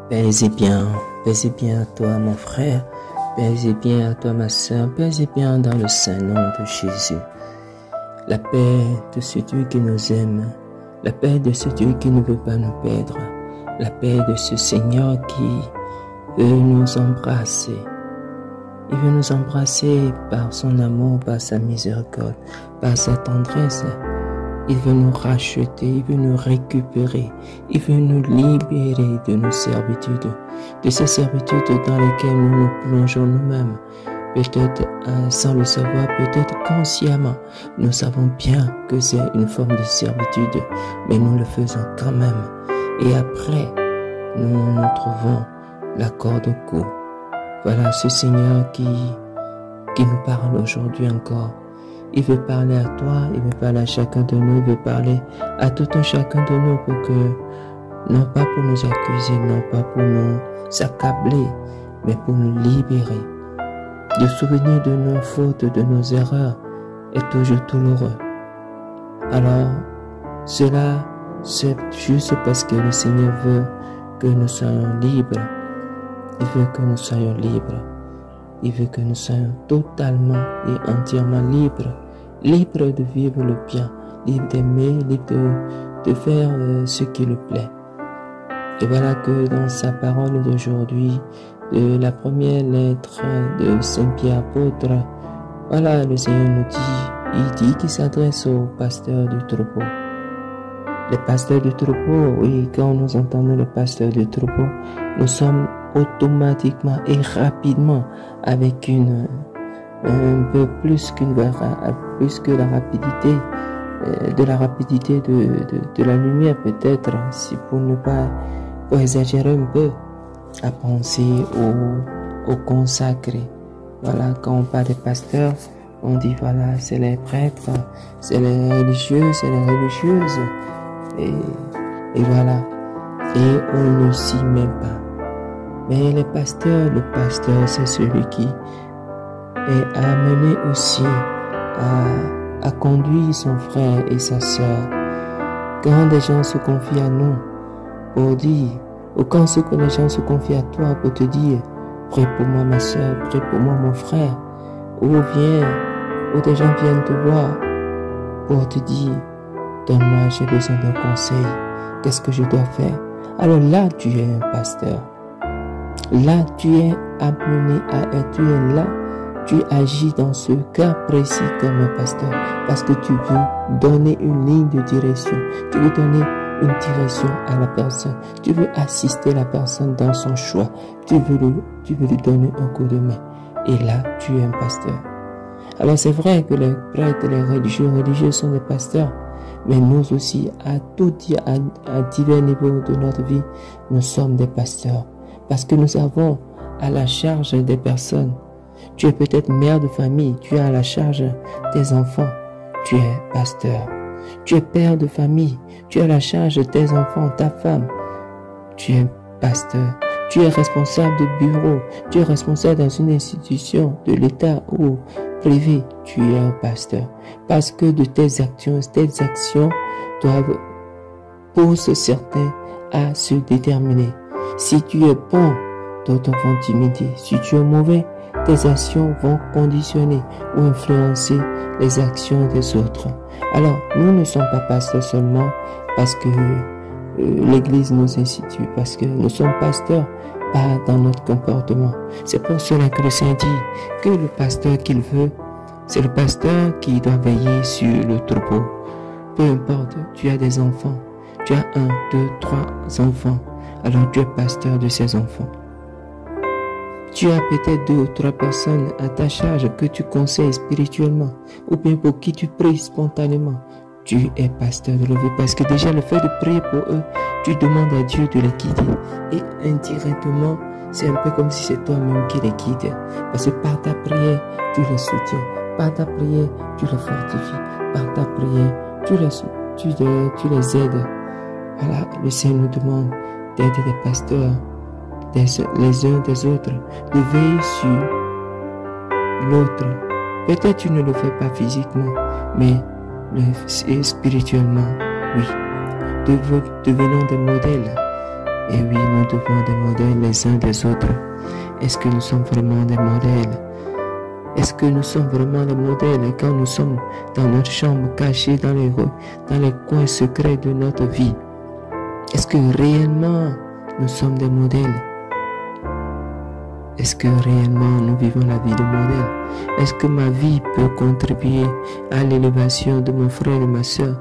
Paix et bien à toi mon frère, paix et bien à toi ma sœur, paix et bien dans le saint nom de Jésus. La paix de ce Dieu qui nous aime, la paix de ce Dieu qui ne veut pas nous perdre, la paix de ce Seigneur qui veut nous embrasser. Il veut nous embrasser par son amour, par sa miséricorde, par sa tendresse. Il veut nous racheter, il veut nous récupérer, il veut nous libérer de nos servitudes, de ces servitudes dans lesquelles nous nous plongeons nous-mêmes. Peut-être sans le savoir, peut-être consciemment. Nous savons bien que c'est une forme de servitude, mais nous le faisons quand même. Et après, nous nous trouvons la corde au cou. Voilà ce Seigneur qui nous parle aujourd'hui encore. Il veut parler à toi, il veut parler à chacun de nous, il veut parler à tout un chacun de nous pour que, non pas pour nous accuser, non pas pour nous accabler, mais pour nous libérer. Le souvenir de nos fautes, de nos erreurs est toujours douloureux. Alors, cela, c'est juste parce que le Seigneur veut que nous soyons libres. Il veut que nous soyons libres. Il veut que nous soyons totalement et entièrement libres. Libres de vivre le bien, libres d'aimer, libres de faire ce qui lui plaît. Et voilà que dans sa parole d'aujourd'hui, de la première lettre de Saint Pierre apôtre, voilà, le Seigneur nous dit, il dit qu'il s'adresse aux pasteurs du troupeau. Les pasteurs du troupeau, oui, quand nous entendons le pasteur du troupeau, nous sommes automatiquement et rapidement avec un peu plus plus que la rapidité, de la rapidité de la lumière peut-être, si pour exagérer un peu, à penser au consacré. Voilà, quand on parle des pasteurs, on dit voilà, c'est les prêtres, c'est les religieux, c'est les religieuses, et voilà, et on ne s'y met pas. Mais le pasteur, c'est celui qui est amené aussi à conduire son frère et sa sœur. Quand des gens se confient à nous pour dire, ou quand les gens se confient à toi pour te dire, prie pour moi ma sœur, prie pour moi mon frère, ou des gens viennent te voir pour te dire, donne-moi, j'ai besoin d'un conseil, qu'est-ce que je dois faire? Alors là, tu es un pasteur. Là, tu es amené tu es là, tu agis dans ce cas précis comme un pasteur, parce que tu veux donner une ligne de direction, tu veux donner une direction à la personne, tu veux assister la personne dans son choix, tu veux lui donner un coup de main. Et là, tu es un pasteur. Alors c'est vrai que les prêtres, les religieux sont des pasteurs, mais nous aussi, à divers niveaux de notre vie, nous sommes des pasteurs. Parce que nous avons à la charge des personnes. Tu es peut-être mère de famille, tu as à la charge des enfants, tu es pasteur. Tu es père de famille, tu as à la charge des enfants, ta femme, tu es pasteur. Tu es responsable de bureau, tu es responsable dans une institution de l'État ou privé, tu es un pasteur. Parce que de tes actions doivent pousser certains à se déterminer. Si tu es bon, d'autres vont t'imiter. Si tu es mauvais, tes actions vont conditionner ou influencer les actions des autres. Alors, nous ne sommes pas pasteurs seulement parce que l'Église nous institue, parce que nous sommes pasteurs, pas dans notre comportement. C'est pour cela que le Saint dit que le pasteur qu'il veut, c'est le pasteur qui doit veiller sur le troupeau. Peu importe, tu as des enfants, tu as 1, 2, 3 enfants. Alors tu es pasteur de ces enfants. Tu as peut-être 2 ou 3 personnes à ta charge que tu conseilles spirituellement, ou bien pour qui tu pries spontanément. Tu es pasteur de leur vie, parce que déjà le fait de prier pour eux, tu demandes à Dieu de les guider. Et indirectement, c'est un peu comme si c'est toi-même qui les guides. Parce que par ta prière, tu les soutiens. Par ta prière, tu les fortifies. Par ta prière, tu les aides. Voilà, le Seigneur nous demande d'être des pasteurs les uns des autres, de veiller sur l'autre. Peut-être tu ne le fais pas physiquement, mais spirituellement, oui. Devenons des modèles Et oui, nous devons des modèles les uns des autres. Est-ce que nous sommes vraiment des modèles? Est-ce que nous sommes vraiment des modèles quand nous sommes dans notre chambre cachée dans les coins secrets de notre vie? Est-ce que réellement nous sommes des modèles? Est-ce que réellement nous vivons la vie de modèle? Est-ce que ma vie peut contribuer à l'élévation de mon frère et ma soeur?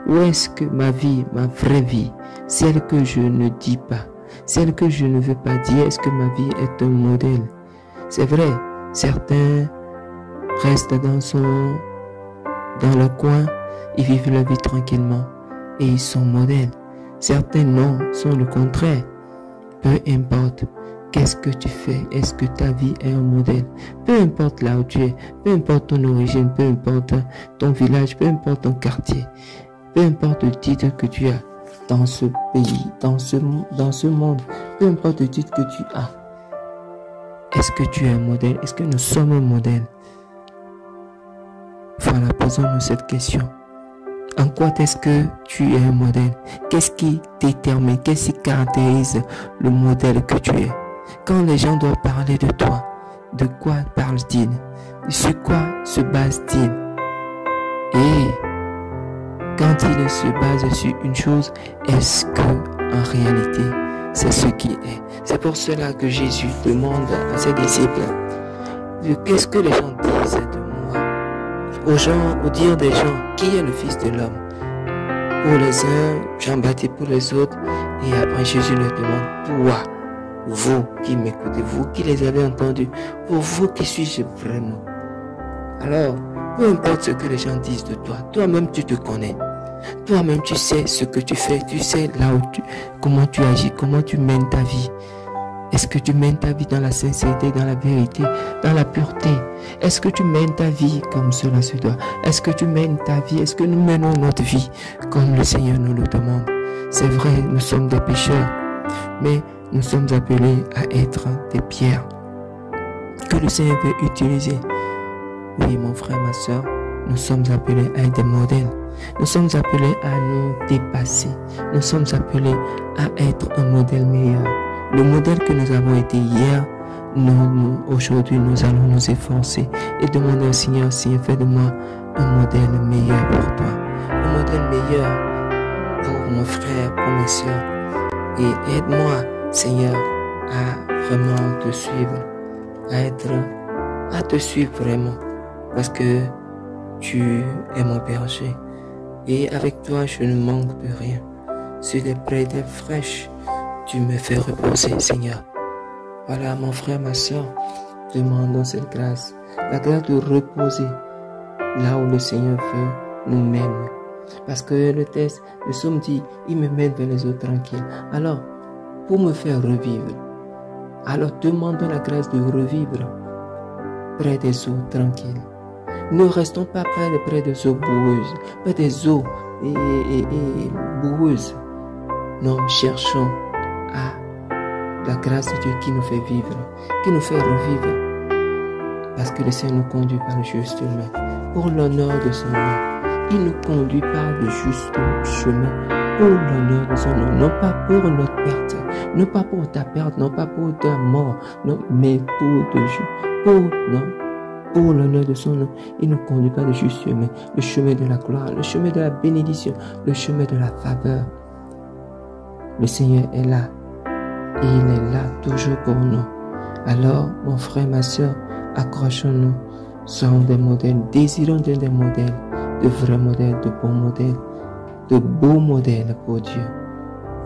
Ou est-ce que ma vie, ma vraie vie, celle que je ne dis pas, celle que je ne veux pas dire, est-ce que ma vie est un modèle? C'est vrai, certains restent dans leur coin, ils vivent leur vie tranquillement et ils sont modèles. Certains non, sont le contraire. Peu importe. Qu'est-ce que tu fais? Est-ce que ta vie est un modèle? Peu importe là où tu es, peu importe ton origine, peu importe ton village, peu importe ton quartier, peu importe le titre que tu as dans ce pays, dans ce monde, peu importe le titre que tu as. Est-ce que tu es un modèle? Est-ce que nous sommes un modèle? Voilà, posons-nous cette question. En quoi est-ce que tu es un modèle? Qu'est-ce qui détermine, qu'est-ce qui caractérise le modèle que tu es? Quand les gens doivent parler de toi, de quoi parlent-ils? Sur quoi se basent-ils? Et quand ils se basent sur une chose, est-ce que en réalité c'est ce qui est? C'est pour cela que Jésus demande à ses disciples, qu'est-ce que les gens disent de moi? Aux gens, au dire des gens, qui est le Fils de l'homme? Pour les uns, Jean-Baptiste pour les autres, et après Jésus leur demande, toi, vous qui m'écoutez, vous qui les avez entendus, pour vous qui suis-je vraiment? Alors, peu importe ce que les gens disent de toi, toi-même tu te connais. Toi-même tu sais ce que tu fais, tu sais comment tu agis, comment tu mènes ta vie. Est-ce que tu mènes ta vie dans la sincérité, dans la vérité, dans la pureté? Est-ce que tu mènes ta vie comme cela se doit? Est-ce que tu mènes ta vie? Est-ce que nous menons notre vie comme le Seigneur nous le demande? C'est vrai, nous sommes des pécheurs, mais nous sommes appelés à être des pierres que le Seigneur veut utiliser. Oui, mon frère, ma soeur, nous sommes appelés à être des modèles. Nous sommes appelés à nous dépasser. Nous sommes appelés à être un modèle meilleur. Le modèle que nous avons été hier, aujourd'hui, nous allons nous efforcer et demander au Seigneur, Seigneur, fais de moi un modèle meilleur pour toi. Un modèle meilleur pour mon frère, pour mes soeurs. Et aide-moi, Seigneur, à vraiment te suivre, à te suivre vraiment, parce que tu es mon berger et avec toi je ne manque de rien. Sur les prairies fraîches, tu me fais reposer, Seigneur. Voilà, mon frère, ma soeur, demandons cette grâce, la grâce de reposer là où le Seigneur veut nous mène. Parce que le texte, le psaume dit, il me mène vers les eaux tranquilles. Alors, pour me faire revivre, alors demandons la grâce de revivre près des eaux tranquilles. Ne restons pas près des eaux boueuses, près des eaux boueuses. Non, cherchons à la grâce de Dieu qui nous fait vivre, qui nous fait revivre. Parce que le Seigneur nous conduit par le juste chemin, pour l'honneur de son nom. Il nous conduit par le juste chemin, pour l'honneur de son nom, non pas pour notre perte, non pas pour ta perte, non pas pour ta mort, non, mais pour l'honneur de son nom. Il nous conduit par le juste chemin, le chemin de la gloire, le chemin de la bénédiction, le chemin de la faveur. Le Seigneur est là, et il est là toujours pour nous. Alors, mon frère, ma soeur, accrochons-nous, soyons des modèles, désirons d'être des modèles, de vrais modèles, de bons modèles, de beaux modèles pour Dieu,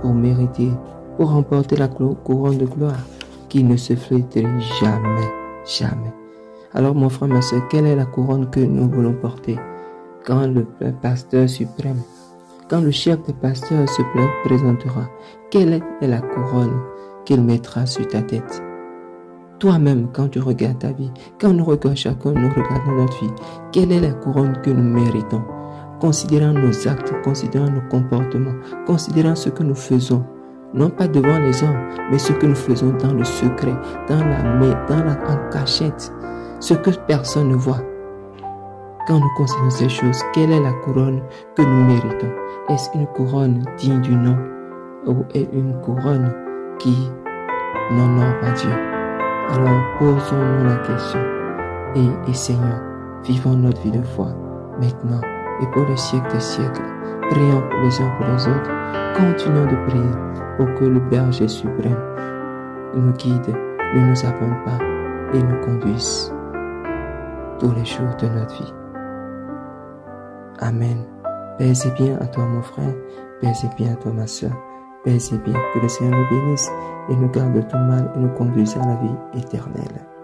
pour mériter, pour remporter la couronne de gloire qui ne se flétrit jamais, jamais. Alors, mon frère, ma soeur, quelle est la couronne que nous voulons porter quand le pasteur suprême, quand le chef des pasteurs se présentera? Quelle est la couronne qu'il mettra sur ta tête? Toi-même, quand tu regardes ta vie, quand nous regardons chacun, nous regardons notre vie, quelle est la couronne que nous méritons? Considérant nos actes, considérant nos comportements, considérant ce que nous faisons, non pas devant les hommes, mais ce que nous faisons dans le secret, en cachette, ce que personne ne voit. Quand nous considérons ces choses, quelle est la couronne que nous méritons? Est-ce une couronne digne du nom ou est une couronne qui n'honorent pas Dieu. Alors posons-nous la question et essayons, vivons notre vie de foi maintenant et pour les siècles des siècles. Prions les uns pour les autres. Continuons de prier pour que le berger suprême nous guide, ne nous abandonne pas et nous conduise tous les jours de notre vie. Amen. Paix et bien à toi mon frère, paix et bien à toi ma soeur, paix et bien. Que le Seigneur nous bénisse et nous garde de tout mal et nous conduise à la vie éternelle.